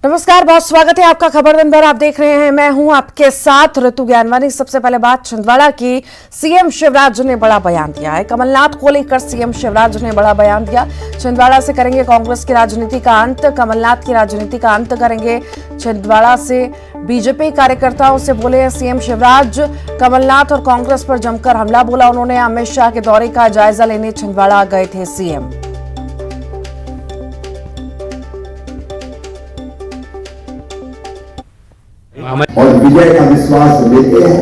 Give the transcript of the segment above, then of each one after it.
नमस्कार, बहुत स्वागत है आपका खबर दिन भर। आप देख रहे हैं, मैं हूं आपके साथ ऋतु ज्ञानवानी। सबसे पहले बात छिंदवाड़ा की। सीएम शिवराज ने बड़ा बयान दिया है। कमलनाथ को लेकर सीएम शिवराज ने बड़ा बयान दिया। छिंदवाड़ा से करेंगे कांग्रेस की राजनीति का अंत, कमलनाथ की राजनीति का अंत करेंगे। छिंदवाड़ा से बीजेपी कार्यकर्ताओं से बोले सीएम शिवराज। कमलनाथ और कांग्रेस पर जमकर हमला बोला उन्होंने। अमित शाह के दौरे का जायजा लेने छिंदवाड़ा गए थे सीएम। और विजय का विश्वास लेते हैं।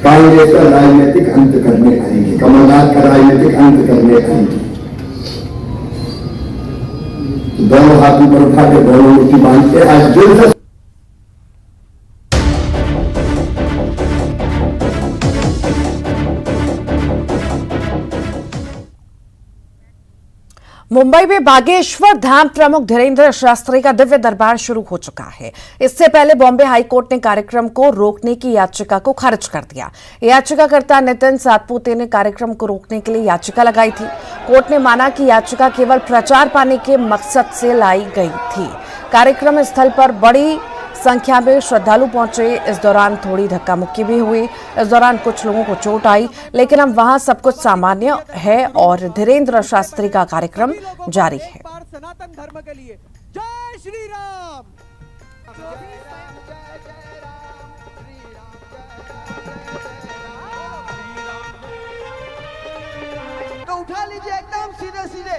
कांग्रेस का राजनीतिक अंत करने आएंगे, कमलनाथ का राजनीतिक अंत करने आएंगे। दोनों हाथ ऊपर उठा के दोनों मुट्ठी बांध के आज दिल से मुंबई में बागेश्वर धाम प्रमुख धीरेन्द्र शास्त्री का दिव्य दरबार शुरू हो चुका है। इससे पहले बॉम्बे हाईकोर्ट ने कार्यक्रम को रोकने की याचिका को खारिज कर दिया। याचिकाकर्ता नितिन सातपुते ने कार्यक्रम को रोकने के लिए याचिका लगाई थी। कोर्ट ने माना कि याचिका केवल प्रचार पाने के मकसद से लाई गई थी। कार्यक्रम स्थल पर बड़ी संख्या में श्रद्धालु पहुंचे। इस दौरान थोड़ी धक्का मुक्की भी हुई। इस दौरान कुछ लोगों को चोट आई, लेकिन अब वहां सब कुछ सामान्य है और धीरेन्द्र शास्त्री का कार्यक्रम जारी है। सनातन धर्म के लिए जय श्री राम। तो उठा लीजिए एकदम सीधे सीधे।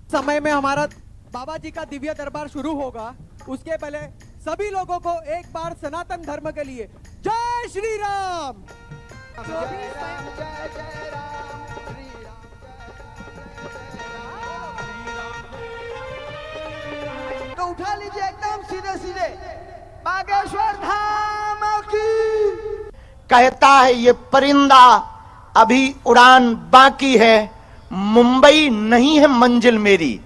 समय में हमारा बाबा जी का दिव्य दरबार शुरू होगा। उसके पहले सभी लोगों को एक बार सनातन धर्म के लिए जय श्री राम। तो उठा लीजिए एकदम सीधे सीधे। बागेश्वर धाम की कहता है ये परिंदा अभी उड़ान बाकी है, मुंबई नहीं है मंजिल मेरी,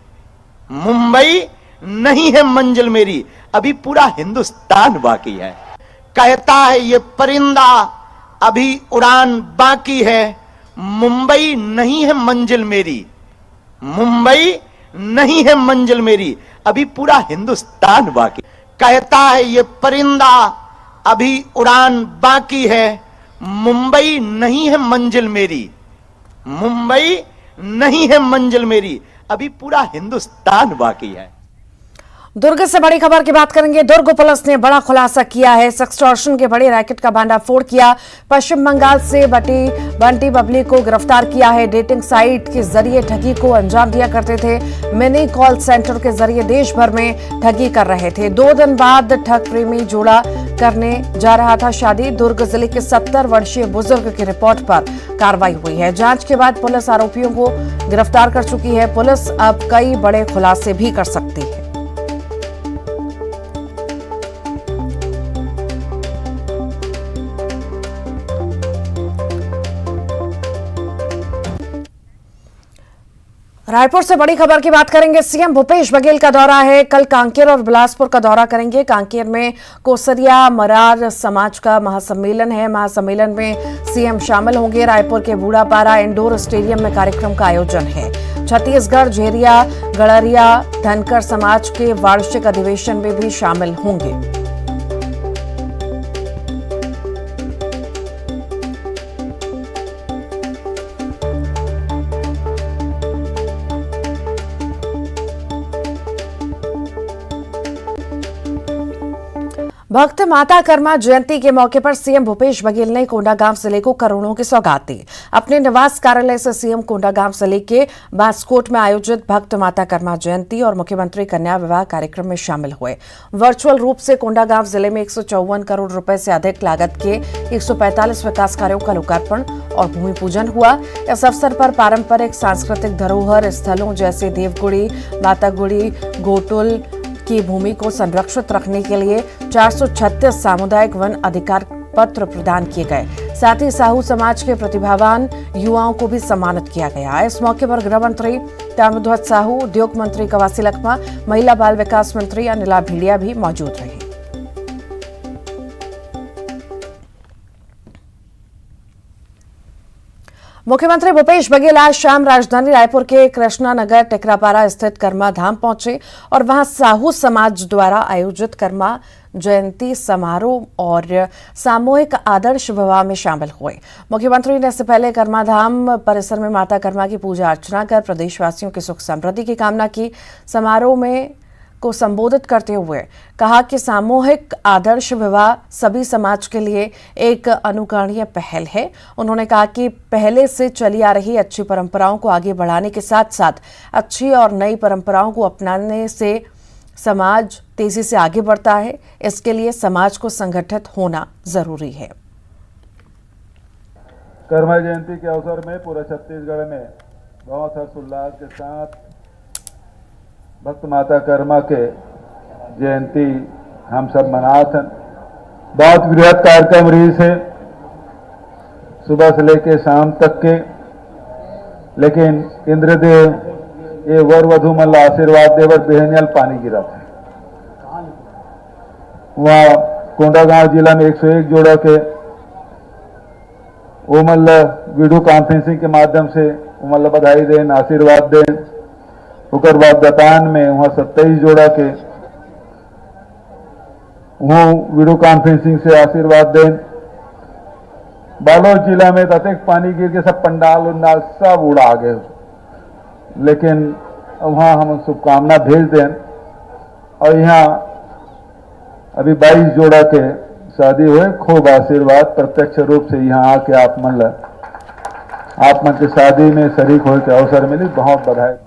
मुंबई नहीं है मंजिल मेरी, अभी पूरा हिंदुस्तान बाकी है। कहता है ये परिंदा अभी उड़ान बाकी है, मुंबई नहीं है मंजिल मेरी, मुंबई नहीं है मंजिल मेरी, अभी पूरा हिंदुस्तान बाकी। कहता है ये परिंदा अभी उड़ान बाकी है, मुंबई नहीं है मंजिल मेरी, मुंबई नहीं है मंजिल मेरी, अभी पूरा हिंदुस्तान बाकी है। दुर्ग से बड़ी खबर की बात करेंगे। दुर्ग पुलिस ने बड़ा खुलासा किया है। सेक्सटॉर्शन के बड़े रैकेट का भांडाफोड़ किया। पश्चिम बंगाल से बंटी बबली को गिरफ्तार किया है। डेटिंग साइट के जरिए ठगी को अंजाम दिया करते थे। मिनी कॉल सेंटर के जरिए देश भर में ठगी कर रहे थे। 2 दिन बाद ठग प्रेमी जोड़ा करने जा रहा था शादी। दुर्ग जिले के 70 वर्षीय बुजुर्ग की रिपोर्ट पर कार्रवाई हुई है। जांच के बाद पुलिस आरोपियों को गिरफ्तार कर चुकी है। पुलिस अब कई बड़े खुलासे भी कर सकती है। रायपुर से बड़ी खबर की बात करेंगे। सीएम भूपेश बघेल का दौरा है। कल कांकेर और बिलासपुर का दौरा करेंगे। कांकेर में कोसरिया मरार समाज का महासम्मेलन है। महासम्मेलन में सीएम शामिल होंगे। रायपुर के बूढ़ापारा इंडोर स्टेडियम में कार्यक्रम का आयोजन है। छत्तीसगढ़ झेरिया गड़रिया धनकर समाज के वार्षिक अधिवेशन में भी शामिल होंगे। भक्त माता कर्मा जयंती के मौके पर सीएम भूपेश बघेल ने कोंडागांव जिले को करोड़ों की सौगात दी। अपने निवास कार्यालय से सीएम कोंडागांव जिले के बांसकोट में आयोजित भक्त माता कर्मा जयंती और मुख्यमंत्री कन्या विवाह कार्यक्रम में शामिल हुए। वर्चुअल रूप से कोंडागांव जिले में 154 करोड़ रुपए से अधिक लागत के 145 विकास कार्यों का लोकार्पण और भूमि पूजन हुआ। इस अवसर पर पारंपरिक सांस्कृतिक धरोहर स्थलों जैसे देवगुड़ी, मातागुड़ी, गोटुल की भूमि को संरक्षित रखने के लिए 436 सामुदायिक वन अधिकार पत्र प्रदान किए गए। साथ ही साहू समाज के प्रतिभावान युवाओं को भी सम्मानित किया गया। इस मौके पर गृह मंत्री ताम्रध्वज साहू, उद्योग मंत्री कवासी लखमा, महिला बाल विकास मंत्री अनिला भेड़िया भी मौजूद रहे। मुख्यमंत्री भूपेश बघेल आज शाम राजधानी रायपुर के कृष्णा नगर टिकरापारा स्थित कर्मा धाम पहुंचे और वहां साहू समाज द्वारा आयोजित कर्मा जयंती समारोह और सामूहिक आदर्श विवाह में शामिल हुए। मुख्यमंत्री ने इससे पहले कर्मा धाम परिसर में माता कर्मा की पूजा अर्चना कर प्रदेशवासियों की सुख समृद्धि की कामना की। समारोह में को संबोधित करते हुए कहा कि सामूहिक आदर्श विवाह सभी समाज के लिए एक अनुकरणीय पहल है। उन्होंने कहा कि पहले से चली आ रही अच्छी परंपराओं को आगे बढ़ाने के साथ साथ अच्छी और नई परंपराओं को अपनाने से समाज तेजी से आगे बढ़ता है। इसके लिए समाज को संगठित होना जरूरी है। कर्मा जयंती के अवसर में पूरे छत्तीसगढ़ में बहुत हर्षोल्लास के साथ भक्त माता कर्मा के जयंती हम सब मनाते हैं। बहुत बृहद कार्यक्रम रही से सुबह से लेके शाम तक के, लेकिन इंद्रदेव ये वर वधु मल्ल आशीर्वाद देवर बेहनियल पानी गिरा था। वहाँ कोंडागांव जिला में 101 जोड़ा के वो मल्ल वीडियो कॉन्फ्रेंसिंग के माध्यम से वो मल्ल बधाई दें, आशीर्वाद दें। उकर बाद दतान में वहाँ 27 जोड़ा के वहाँ वीडियो कॉन्फ्रेंसिंग से आशीर्वाद दें। बालोद जिला में ततेक पानी गिर के सब पंडाल उंडाल सब उड़ा गए, लेकिन वहाँ हम शुभकामना भेज दें। और यहाँ अभी 22 जोड़ा के शादी हुए, खूब आशीर्वाद प्रत्यक्ष रूप से यहाँ आके आप मन के शादी में शरीक होने के अवसर मिली। बहुत बधाई।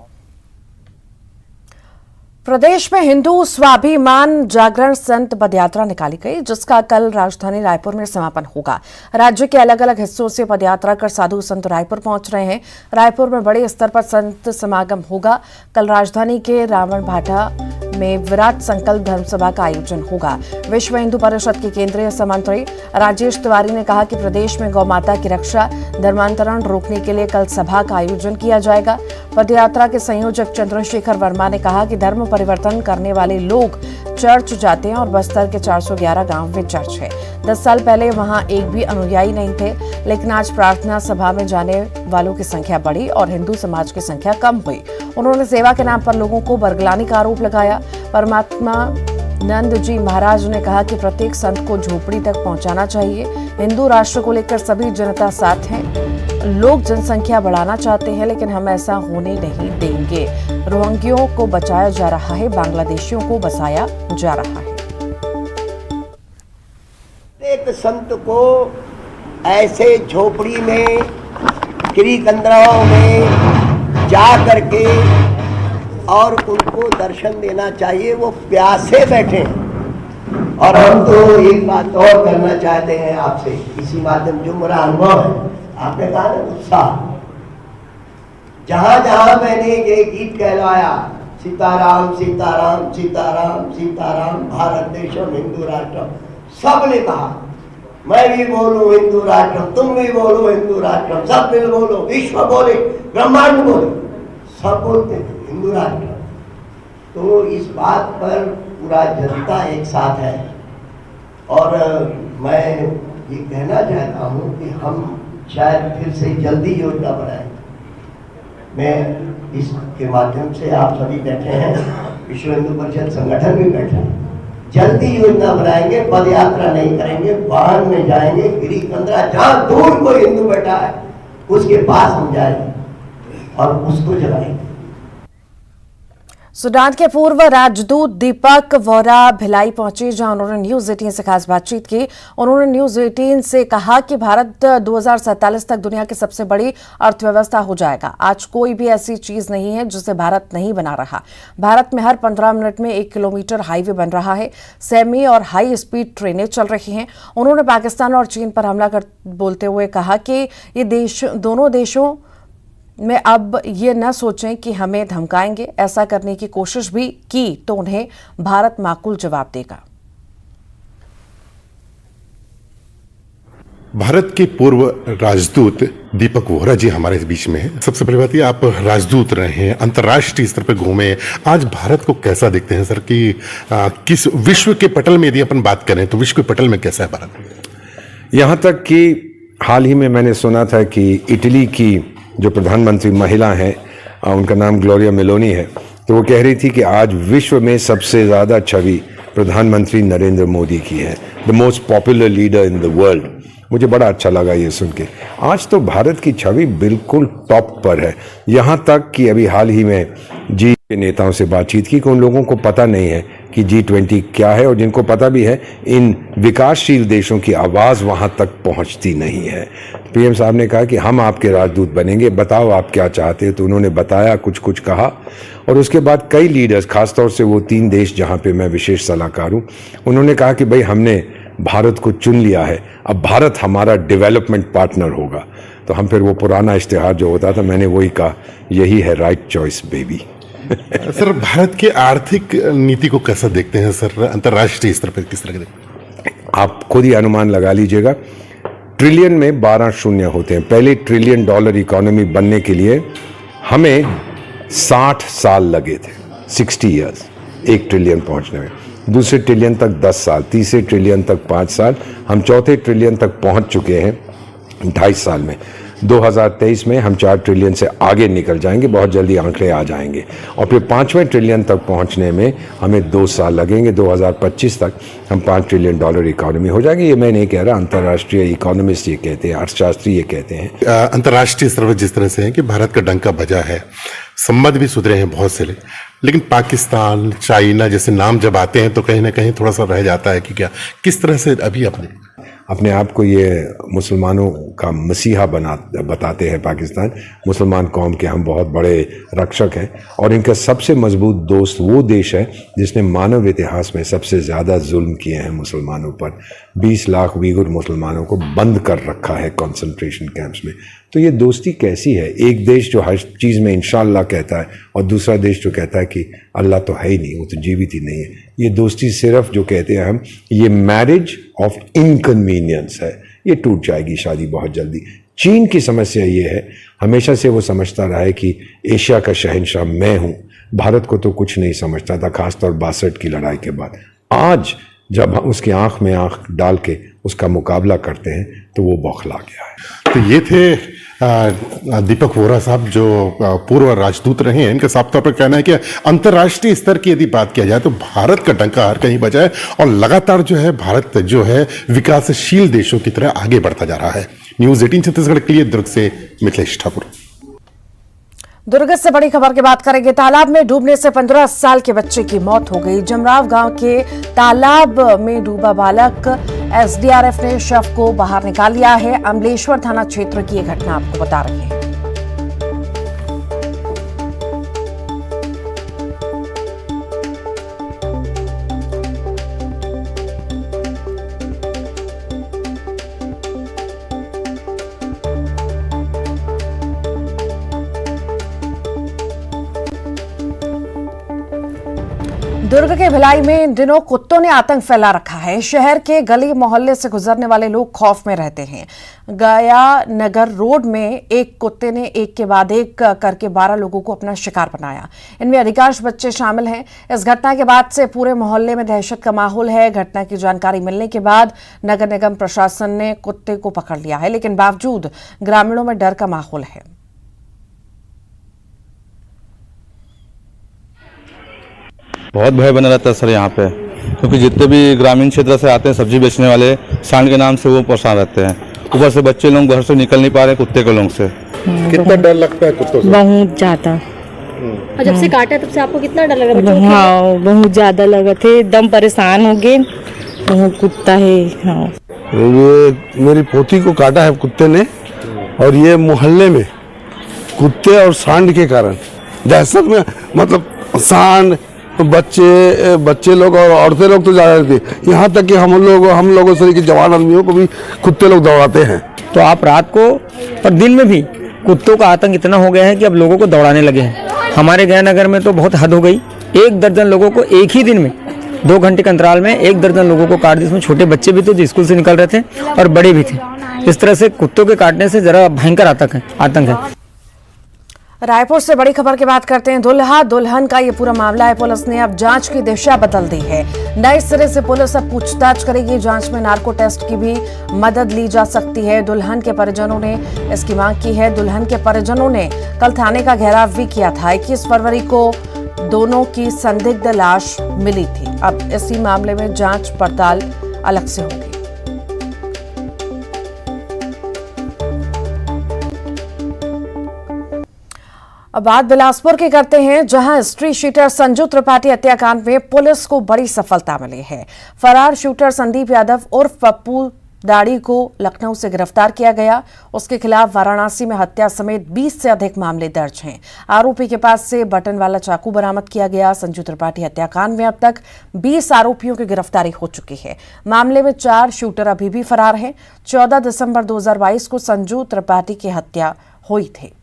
प्रदेश में हिंदू स्वाभिमान जागरण संत पदयात्रा निकाली गई, जिसका कल राजधानी रायपुर में समापन होगा। राज्य के अलग अलग हिस्सों से पदयात्रा कर साधु संत रायपुर पहुंच रहे हैं। रायपुर में बड़े स्तर पर संत समागम होगा। कल राजधानी के रावण भाटा में विराट संकल्प धर्मसभा का आयोजन होगा। विश्व हिंदू परिषद के केंद्रीय समन्वय राजेश तिवारी ने कहा कि प्रदेश में गौ माता की रक्षा धर्मांतरण रोकने के लिए कल सभा का आयोजन किया जाएगा। पदयात्रा के संयोजक चंद्रशेखर वर्मा ने कहा कि धर्म परिवर्तन करने वाले लोग चर्च जाते हैं और बस्तर के 411 गांव में चर्च है। 10 साल पहले वहां एक भी अनुयायी नहीं थे, लेकिन आज प्रार्थना सभा में जाने वालों की संख्या बढ़ी और हिंदू समाज की संख्या कम हुई। उन्होंने सेवा के नाम पर लोगों को बरगलाने का आरोप लगाया। परमात्मा नंद जी महाराज ने कहा कि प्रत्येक संत को झोपड़ी तक पहुंचाना चाहिए। हिंदू राष्ट्र को लेकर सभी जनता साथ है। लोग जनसंख्या बढ़ाना चाहते हैं, लेकिन हम ऐसा होने नहीं देंगे। रोहिंग्यों को बचाया जा रहा है, बांग्लादेशियों को बसाया जा रहा है। एक संत को ऐसे झोपड़ी में गिरी कंदराओं में जा करके और उनको दर्शन देना चाहिए। वो प्यासे बैठे हैं। और हम तो एक बात और करना चाहते हैं आपसे, इसी माध्यम जो मेरा अनुभव है, आपने कहा ना उत्साह, जहां जहां मैंने ये गीत कहलाया, सीताराम सीताराम सीताराम सीताराम भारत देशम हिंदू राष्ट्रम, सबने कहा मैं भी बोलूं हिंदू राष्ट्रम, तुम भी बोलो हिंदू राष्ट्रम, सब मिल बोलो, विश्व बोले, ब्रह्मांड बोले, सब बोलते थे हिंदू राष्ट्र। तो इस बात पर पूरा जनता एक साथ है। और मैं ये कहना चाहता हूँ कि हम शायद फिर से जल्दी योजना बनाएं। मैं इसके माध्यम से, आप सभी बैठे हैं, विश्व हिंदू परिषद संगठन भी बैठा है, जल्दी योजना बनाएंगे। पद यात्रा नहीं करेंगे, वाहन में जाएंगे, गिरी कंदरा जहाँ दूर कोई हिंदू बैठा है उसके पास हम जाएंगे और उसको जगाएंगे। सूडान के पूर्व राजदूत दीपक वोरा भिलाई पहुंचे, जहां उन्होंने न्यूज 18 से खास बातचीत की। उन्होंने न्यूज 18 से कहा कि भारत 2047 तक दुनिया की सबसे बड़ी अर्थव्यवस्था हो जाएगा। आज कोई भी ऐसी चीज नहीं है जिसे भारत नहीं बना रहा। भारत में हर 15 मिनट में 1 किलोमीटर हाईवे बन रहा है। सेमी और हाई स्पीड ट्रेनें चल रही हैं। उन्होंने पाकिस्तान और चीन पर हमला कर बोलते हुए कहा कि ये दोनों देशों में अब ये न सोचें कि हमें धमकाएंगे। ऐसा करने की कोशिश भी की तो उन्हें भारत माकूल जवाब देगा। भारत के पूर्व राजदूत दीपक वोरा जी हमारे बीच में है। सबसे पहली बात, ये आप राजदूत रहे हैं, अंतर्राष्ट्रीय स्तर पर घूमे, आज भारत को कैसा देखते हैं सर? कि किस विश्व के पटल में यदि अपन बात करें तो विश्व के पटल में कैसा है भारत? यहाँ तक कि हाल ही में मैंने सुना था कि इटली की जो प्रधानमंत्री महिला हैं, उनका नाम ग्लोरिया मेलोनी है, तो वो कह रही थी कि आज विश्व में सबसे ज़्यादा छवि प्रधानमंत्री नरेंद्र मोदी की है, the most popular leader in the world. मुझे बड़ा अच्छा लगा ये सुन के। आज तो भारत की छवि बिल्कुल टॉप पर है, यहाँ तक कि अभी हाल ही में जी के नेताओं से बातचीत की कि उन लोगों को पता नहीं है कि G20 क्या है, और जिनको पता भी है, इन विकासशील देशों की आवाज़ वहाँ तक पहुँचती नहीं है। पीएम साहब ने कहा कि हम आपके राजदूत बनेंगे, बताओ आप क्या चाहते हैं। तो उन्होंने बताया, कुछ कुछ कहा, और उसके बाद कई लीडर्स, खासतौर से वो 3 देश जहाँ पे मैं विशेष सलाहकार हूँ, उन्होंने कहा कि भाई हमने भारत को चुन लिया है, अब भारत हमारा डेवलपमेंट पार्टनर होगा। तो हम फिर वो पुराना इश्तिहार जो होता था, मैंने वही कहा, यही है right choice baby. Sir, Bharat की आर्थिक नीति को कैसा देखते हैं सर, अंतर्राष्ट्रीय स्तर पर किस तरह देखते हैं? आप खुद ही अनुमान लगा लीजिएगा। ट्रिलियन में 12 शून्य होते हैं। पहले $1 ट्रिलियन इकोनॉमी बनने के लिए हमें 60 साल लगे थे, 60 ईयर्स, 1 ट्रिलियन पहुंचने में। दूसरे ट्रिलियन तक 10 साल, तीसरे ट्रिलियन तक 5 साल, हम चौथे ट्रिलियन तक पहुंच चुके हैं 2.5 साल में। 2023 में हम 4 ट्रिलियन से आगे निकल जाएंगे, बहुत जल्दी आंकड़े आ जाएंगे, और फिर 5वें ट्रिलियन तक पहुंचने में हमें 2 साल लगेंगे। 2025 तक हम $5 ट्रिलियन इकोनॉमी हो जाएगी। ये मैं नहीं कह रहा, अंतर्राष्ट्रीय इकोनॉमिस्ट ये कहते हैं, अर्थशास्त्री ये कहते हैं। अंतर्राष्ट्रीय स्तर पर जिस तरह से है कि भारत का डंका बजा है, संबंध भी सुधरे हैं बहुत से, लेकिन पाकिस्तान, चाइना जैसे नाम जब आते हैं तो कहीं ना कहीं थोड़ा सा रह जाता है कि क्या, किस तरह से अभी अपने आप को ये मुसलमानों का मसीहा बताते हैं। पाकिस्तान मुसलमान कौम के हम बहुत बड़े रक्षक हैं, और इनका सबसे मजबूत दोस्त वो देश है जिसने मानव इतिहास में सबसे ज़्यादा जुल्म किए हैं मुसलमानों पर। 20 लाख उइगुर मुसलमानों को बंद कर रखा है कंसंट्रेशन कैंप्स में। तो ये दोस्ती कैसी है? एक देश जो हर चीज़ में इंशाअल्लाह कहता है, और दूसरा देश जो कहता है कि अल्लाह तो है ही नहीं, वो तो जीवित ही नहीं है। ये दोस्ती सिर्फ जो कहते हैं हम, ये मैरिज ऑफ इनकन्वीनियंस है, ये टूट जाएगी शादी बहुत जल्दी। चीन की समस्या ये है, हमेशा से वो समझता रहा है कि एशिया का शहंशाह मैं हूँ, भारत को तो कुछ नहीं समझता था, खासतौर 62 की लड़ाई के बाद। आज जब हम उसकी आंख में आंख डाल के उसका मुकाबला करते हैं तो वो बौखला गया है। तो ये थे दीपक वोरा साहब, जो पूर्व राजदूत रहे हैं। इनका साफ तौर पर कहना है कि अंतर्राष्ट्रीय स्तर की यदि बात किया जाए तो भारत का डंका हर कहीं बजा है, और लगातार जो है भारत जो है विकासशील देशों की तरह आगे बढ़ता जा रहा है। न्यूज़ 18 छत्तीसगढ़ के लिए दुर्ग से मिथिलेश ठाकुर। दुर्ग से बड़ी खबर की बात करेंगे। तालाब में डूबने से 15 साल के बच्चे की मौत हो गई। जमराव गांव के तालाब में डूबा बालक, एसडीआरएफ ने शव को बाहर निकाल लिया है। अमलेश्वर थाना क्षेत्र की यह घटना आपको बता रही है। दुर्ग के भिलाई में इन दिनों कुत्तों ने आतंक फैला रखा है। शहर के गली मोहल्ले से गुजरने वाले लोग खौफ में रहते हैं। गया नगर रोड में एक कुत्ते ने एक के बाद एक करके 12 लोगों को अपना शिकार बनाया। इनमें अधिकांश बच्चे शामिल हैं। इस घटना के बाद से पूरे मोहल्ले में दहशत का माहौल है। घटना की जानकारी मिलने के बाद नगर निगम प्रशासन ने कुत्ते को पकड़ लिया है, लेकिन बावजूद ग्रामीणों में डर का माहौल है। बहुत भय बना रहता है सर यहाँ पे, क्योंकि जितने भी ग्रामीण क्षेत्र से आते हैं सब्जी बेचने वाले, सांड के नाम से वो परेशान रहते हैं। ऊपर से बच्चे लोग घर से निकल नहीं पा रहे कुत्ते के लोग से। कितना डर लगता है कुत्तों से? बहुत ज्यादा। और जब से काटा तब से आपको कितना डर लगा? हाँ, बहुत ज्यादा लगा थे, एकदम परेशान हो गए। बहुत कुत्ता है। हाँ, ये मेरी पोती को काटा है कुत्ते ने, और ये मोहल्ले में कुत्ते और सांड के कारण दहशत में, मतलब सांड, बच्चे लोग और औरतें लोग तो ज्यादा रहती, यहाँ तक कि हम लोगों से जवान आदमियों को भी कुत्ते लोग दौड़ाते हैं। तो आप रात को और दिन में भी कुत्तों का आतंक इतना हो गया है कि अब लोगों को दौड़ाने लगे हैं। हमारे गया नगर में तो बहुत हद हो गई। 1 दर्जन लोगों को एक ही दिन में 2 घंटे के अंतराल में 1 दर्जन लोगों को काट दिया। इसमें छोटे बच्चे भी थे जो स्कूल से निकल रहे थे, और बड़े भी थे। इस तरह से कुत्तों के काटने से जरा भयंकर आतंक है। रायपुर से बड़ी खबर की बात करते हैं। दुल्हा दुल्हन का ये पूरा मामला है। पुलिस ने अब जांच की दिशा बदल दी है। नए सिरे से पुलिस अब पूछताछ करेगी। जांच में नार्को टेस्ट की भी मदद ली जा सकती है। दुल्हन के परिजनों ने इसकी मांग की है। दुल्हन के परिजनों ने कल थाने का घेराव भी किया था। 21 फरवरी को दोनों की संदिग्ध लाश मिली थी। अब इसी मामले में जांच पड़ताल अलग से होगी। अब बात बिलासपुर की करते हैं, जहां स्ट्रीट शूटर संजू त्रिपाठी हत्याकांड में पुलिस को बड़ी सफलता मिली है। फरार शूटर संदीप यादव उर्फ पप्पू दाढ़ी को लखनऊ से गिरफ्तार किया गया। उसके खिलाफ वाराणसी में हत्या समेत 20 से अधिक मामले दर्ज हैं। आरोपी के पास से बटन वाला चाकू बरामद किया गया। संजू त्रिपाठी हत्याकांड में अब तक 20 आरोपियों की गिरफ्तारी हो चुकी है। मामले में 4 शूटर अभी भी फरार हैं। 14 दिसंबर 2022 को संजू त्रिपाठी की हत्या हुई थी।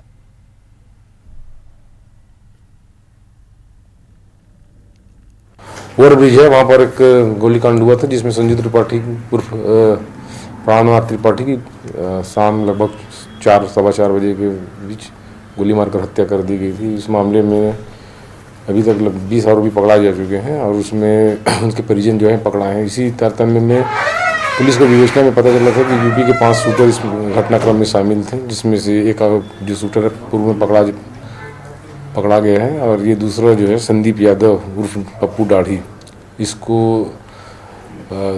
ओवर ब्रिज है, वहाँ पर एक गोलीकांड हुआ था जिसमें संजू त्रिपाठी उर्फ प्राणनाथ त्रिपाठी की शाम लगभग 4 सवा 4 बजे के बीच गोली मारकर हत्या कर दी गई थी। इस मामले में अभी तक 20 आरोपी पकड़ा जा चुके हैं और उसमें उनके परिजन जो हैं पकड़ा है। इसी तारतम्य में पुलिस को विवेचना में पता चला था कि यूपी के 5 शूटर इस घटनाक्रम में शामिल थे, जिसमें से एक जो शूटर पूर्व में पकड़ा गया है और ये दूसरा जो है संदीप यादव उर्फ पप्पू दाढ़ी, इसको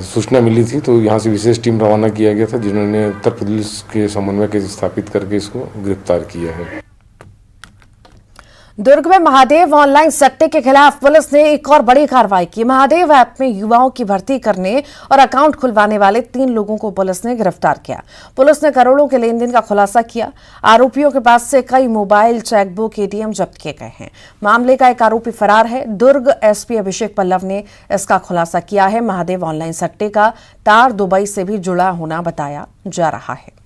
सूचना मिली थी तो यहाँ से विशेष टीम रवाना किया गया था, जिन्होंने उत्तर प्रदेश के समन्वय के स्थापित करके इसको गिरफ्तार किया है। दुर्ग में महादेव ऑनलाइन सट्टे के खिलाफ पुलिस ने एक और बड़ी कार्रवाई की। महादेव ऐप में युवाओं की भर्ती करने और अकाउंट खुलवाने वाले 3 लोगों को पुलिस ने गिरफ्तार किया। पुलिस ने करोड़ों के लेन देन का खुलासा किया। आरोपियों के पास से कई मोबाइल, चेकबुक, एटीएम जब्त किए गए हैं। मामले का एक आरोपी फरार है। दुर्ग एसपी अभिषेक पल्लव ने इसका खुलासा किया है। महादेव ऑनलाइन सट्टे का तार दुबई से भी जुड़ा होना बताया जा रहा है।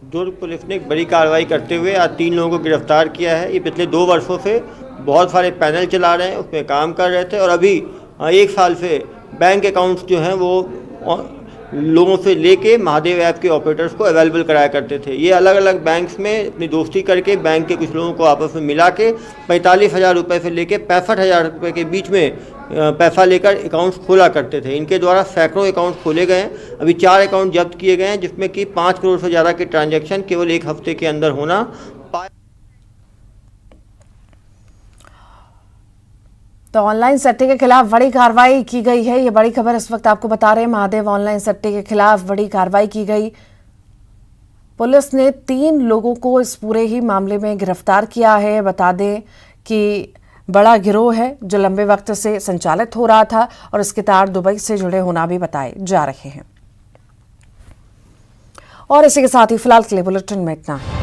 दुर्ग पुलिस ने एक बड़ी कार्रवाई करते हुए आज 3 लोगों को गिरफ्तार किया है। ये पिछले 2 वर्षों से बहुत सारे पैनल चला रहे हैं, उसमें काम कर रहे थे और अभी 1 साल से बैंक अकाउंट्स जो हैं वो लोगों से लेके महादेव ऐप के ऑपरेटर्स को अवेलेबल कराया करते थे। ये अलग अलग बैंक्स में अपनी दोस्ती करके बैंक के कुछ लोगों को आपस में मिला के 45,000 रुपये से लेके 65,000 रुपये के बीच में पैसा लेकर अकाउंट्स खोला करते थे। इनके द्वारा सैकड़ों अकाउंट्स खोले गए हैं। अभी 4 अकाउंट जब्त किए गए हैं, जिसमें कि 5 करोड़ से ज़्यादा के ट्रांजैक्शन केवल 1 हफ्ते के अंदर होना पाया। तो ऑनलाइन सट्टे के खिलाफ बड़ी कार्रवाई की गई है। ये बड़ी खबर इस वक्त आपको बता रहे हैं। महादेव ऑनलाइन सट्टे के खिलाफ बड़ी कार्रवाई की गई। पुलिस ने 3 लोगों को इस पूरे ही मामले में गिरफ्तार किया है। बता दें कि बड़ा गिरोह है जो लंबे वक्त से संचालित हो रहा था और इसके तार दुबई से जुड़े होना भी बताए जा रहे हैं। और इसी के साथ ही फिलहाल के लिए बुलेटिन में इतना है।